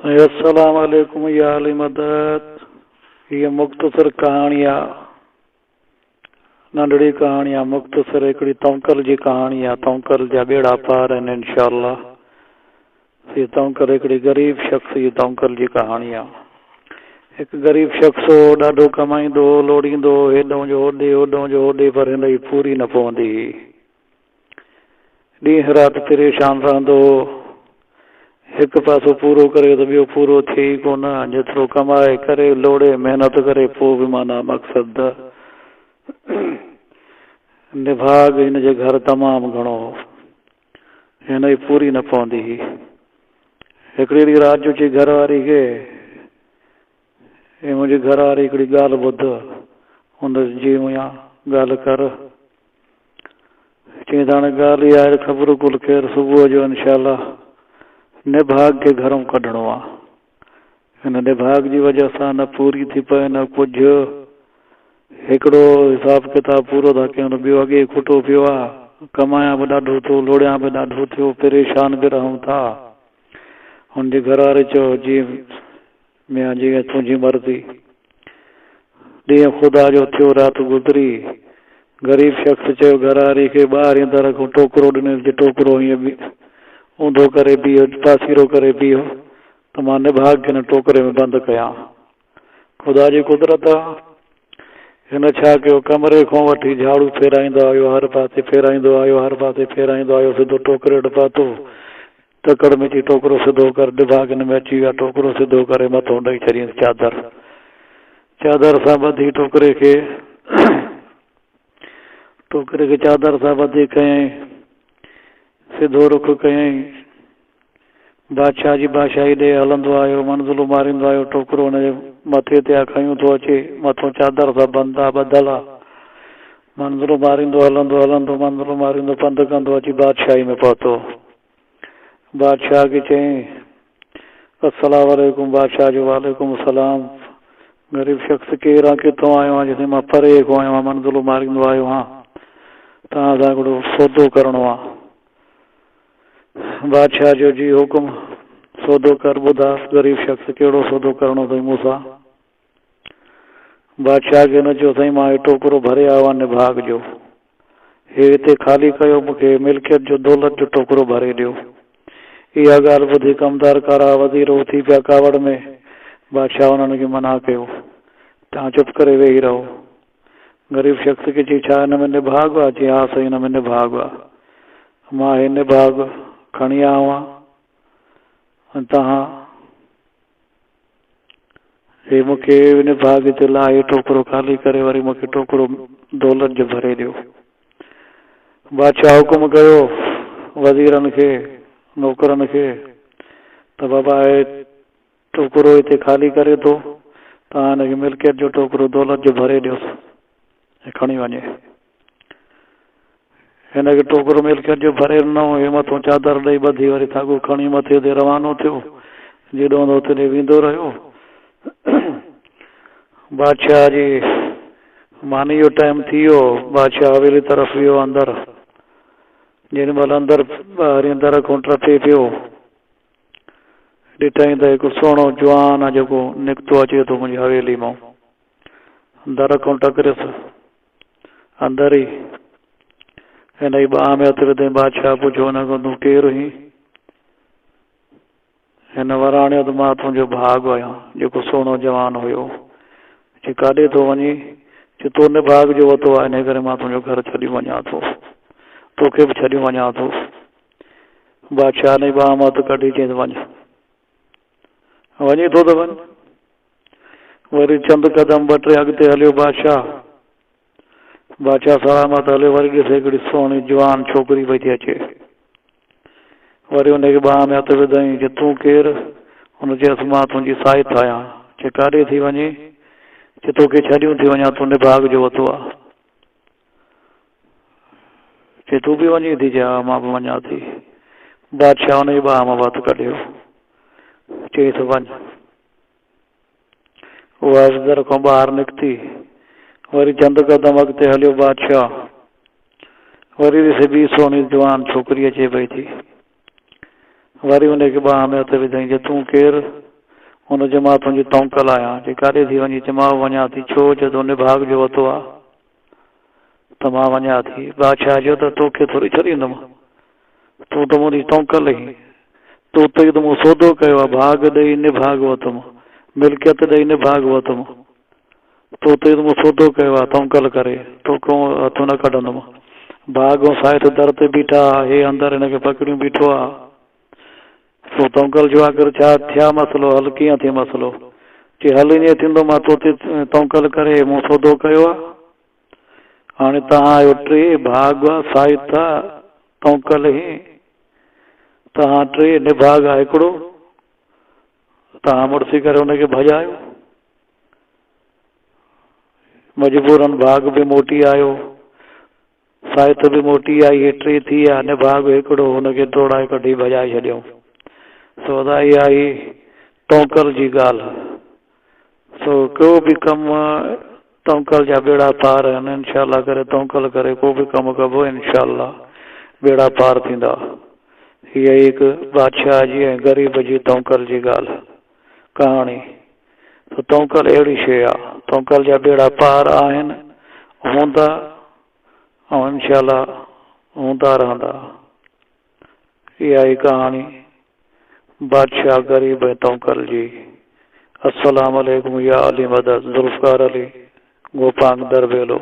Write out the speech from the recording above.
अस्सलाम वालेकुम या अली मदद। ये मुख्तसर कहानिया नंढड़ी कहानिया मुख्तसर हिकिड़ी तौंकर जी कहानी आहे। तौंकर जा बेड़ा पार आहिनि इंशाअल्लाह। ये तौंकर हिकिड़ी गरीब शख्स जी तौंकर जी कहानी आहे। हिकु गरीब शख्स हो, ॾाढो कमाईंदो, लोड़ींदो, हेॾों जो होॾे होॾों जो होॾे, पर हिन जी पूरी न पवंदी। ॾींहुं राति परेशान रहंदो। हिकु पासो पूरो करे त ॿियो पूरो थिए ई कोन। जेतिरो कमाए करे लोड़े महिनत करे पोइ बि माना मक़सद निभाग हिन जे घर तमामु घणो हो, हिन जी पूरी न पवंदी हुई। हिकिड़ी ॾींहुं राति जो चई घर वारी खे, हे मुंहिंजी घर वारी हिकिड़ी ॻाल्हि ॿुध, हुनजी मुंहिंजा ॻाल्हि कर। चई त हाणे ॻाल्हि इहा आहे, ख़बर कुल ख़ैर सुबुह जो इनशाअल्लाह निभाग खे घरों कढणो आहे। हिन निभाग जी वजह सां न पूरी थी पए न कुझु। हिकिड़ो हिसाब किताब पूरो था कयूं, ॿियो अॻे खुटो पियो आहे। कमाया बि ॾाढो थियो, लोड़िया बि ॾाढो थियो, परेशान बि रहूं था। हुनजे घर वारे चयो जीअं मियां जीअं तुंहिंजी मर्ज़ी। ॾींहुं ख़ुदा जो थियो, राति गुज़री। ग़रीब शख़्स चयो घर वारी खे, ॿाहिरि दर खां टोकरो ॾिनईं, टोकरो हीअं बि ऊंधो करे बीहो, पासीरो करे बीहो त मां निभाग खे न टोकरे में बंदि कयां। ख़ुदा जी कुदरत आहे। हिन छा कयो, कमरे खां वठी झाड़ू फेराईंदो आयो, हर पासे फेराईंदो आयो, हर पासे फेराईंदो आयो, सिधो टोकरे वटि पहुतो। तकड़ में चई टोकरो सिधो कर। निभाग हिन में अची विया। टोकरो सिधो करे मथां ॾेई छॾियईं चादर। चादर सां ॿधी टोकरे खे चादर सां ॿधी कयईं, सिधो रुख कयईं। बादशाह जी बादशाही ॾे हलंदो आयो, मंज़िलूं मारींदो आयो। टोकरो हुनजे मथे ते खयूं थो अचे, मथां चादर सां बंदि आहे, ॿधल आहे। मंज़िलूं मारींदो हलंदो हलंदो, मंज़िलूं मारींदो पंधु कंदो अची बादशाही में पहुतो। बादशाह खे चयईं अस्सलाम वालेकुम। बादशाह जो वालेकुम सलाम। ग़रीब शख़्स केरु आहे, किथां आयो आहे? जॾहिं मां परे खां आयो आहियां, मंज़िलूं मारींदो आयो आहियां, तव्हां सां हिकिड़ो सौदो करिणो आहे। बादशाह जो जी हुकुम, सौदो कर। ॿुधा ग़रीब शख़्स कहिड़ो सौदो करिणो अथई मूंसां? बादशाह खे न चयो साईं मां हे टोकरो भरे आयो आहे निभाग जो, हे हिते ख़ाली कयो, मूंखे मिल्कियत जो दौलत जो टोकरो भरे ॾियो। इहा ॻाल्हि ॿुधी कमदार कारा वज़ीर उथी पिया कावड़ में। बादशाह उन्हनि खे मना कयो, तव्हां चुप करे वेही रहो। ग़रीब शख़्स खे चई छा हिन में निभाग आहे? चई हा साईं हिन में निभाग आहे। मां हे निभाग खणी आयो आहियां, तव्हां हे मूंखे निभाग जे लाइ टोकरो ख़ाली करे वरी मूंखे टोकरो दौलत जो भरे ॾियो। बादशाह हुकुम कयो वज़ीरनि खे, नौकरनि खे, त बाबा हे टोकरो हिते ख़ाली करे थो, तव्हां हिनखे मिल्कियत जो टोकरो दौलत जो भरे ॾियोसि, खणी वञे। हिनखे टोकरो मिल्कियत जो भरे ॾिनो। हे मथां चादर ॾेई ॿधी वरी थागो खणी मथे ते रवानो थियो। जेॾो होॾे वेंदो रहियो। बादशाह जी मानी जो टाइम थी वियो। बादशाह हवेली तरफ़ वियो अंदरि। जेॾी महिल अंदरि ॿाहिरि दर खां टपे पियो, ॾिठईं त हिकु सुहिणो जवान आहे जेको निकितो अचे थो मुंहिंजी हवेली मां। दर खां टकरियसि अंदरि ई हिन जी ॿाह में हथु विधईं। बादशाह पुछो हुन खां तूं केरु हुई? हिन वराणियो त मां तुंहिंजो भाॻ आहियां जेको सुहिणो जवान हुयो। चई काॾे थो वञी? चई तो निभाग जो वतो आहे, हिन करे मां तुंहिंजो घर छॾी वञा थो, तोखे बि छॾी वञा थो। बादशाह ने ॿाह मां हथु कढी चई वञ। वञी थो त वञ। वरी चंद कदम ॿ टे अॻिते हलियो बादशाह। बादशाह सलामत हलियो, वरी ॾिसे हिकिड़ी सुहिणी जवान छोकिरी पई थी अचे। वरी हुनखे ॿाह में हथु विधईं। चई तूं केरु? हुन चयसि मां तुंहिंजी साइट आहियां। चई काॾे थी वञे? चई तोखे छॾियूं थी वञा, तूं निभाग जो वतो आहे। चई तूं बि वञी थी? चई हा मां बि वञा थी। बादशाह हुन जी ॿाह मां हथु कढियो, चयईसि वञ। उहा दर खां ॿाहिरि निकिती। वरी चंद कदम अॻिते हलियो बादशाह। वरी ॾिसे ॿी सुहिणी जवान छोकिरी अचे पई थी। वरी हुनखे ॿाह में हथु विधईं। चई तूं केरु? हुन जे मां तुंहिंजी तौंकल आहियां जे काॾे थी वञी चयो मां वञा थी छो जो तो निभाग जो वरितो आहे त मां वञा थी बादशाह जो त तोखे थोरी छॾींदुमि तूं त मुंहिंजी तौंकल ई तूं त मूं सौदो कयो आहे भाग ॾेई निभाग वरितुमि मिल्कियत ॾेई निभाग वरितुमि तूं त मूं सौदो कयो आहे तौंकल करे तोखां हथु न कढंदुमि भाग ऐं साहित दर ते बीठा हे अंदरि हिनखे पकड़ियूं बीठो आहे तूं तौंकल जो आख़िर छा थिया मसइलो हल कीअं थिए मसइलो चई हल ईअं थींदो मां तोते तौंकल करे मूं सौदो कयो आहे हाणे तव्हां जो टे भाग आहे साहित आहे तौंकल ई तव्हां टे निभाग आहे हिकिड़ो तव्हां मुड़सी करे हुनखे भॼायो मजबूरन भाग बि मोटी आयो साहित बि मोटी आई हे टे थी विया निभाग हिकिड़ो हुनखे तोड़ाए कढी भॼाए छॾियऊं सो इहा आई तौंकल जी ॻाल्हि सो को बि कमु तौंकल जा बेड़ा पार आहिनि इनशाला करे तौंकल करे को बि कमु कबो इनशाला बेड़ा पार थींदा हीअ हिकु बादशाह जी ऐं ग़रीब जी तौंकल जी ॻाल्हि कहाणी त तौंकल अहिड़ी शइ आहे तौंकल जा बेड़ा पार आहिनि हूंदा ऐं इनशाला हूंदा रहंदा इहा ई कहाणी बादशाह ग़रीब ऐं तौंकल जी अस्सलाम वालेकुम या अली मदद ज़ुल्फ़कार अली गोपांग दरबेलो।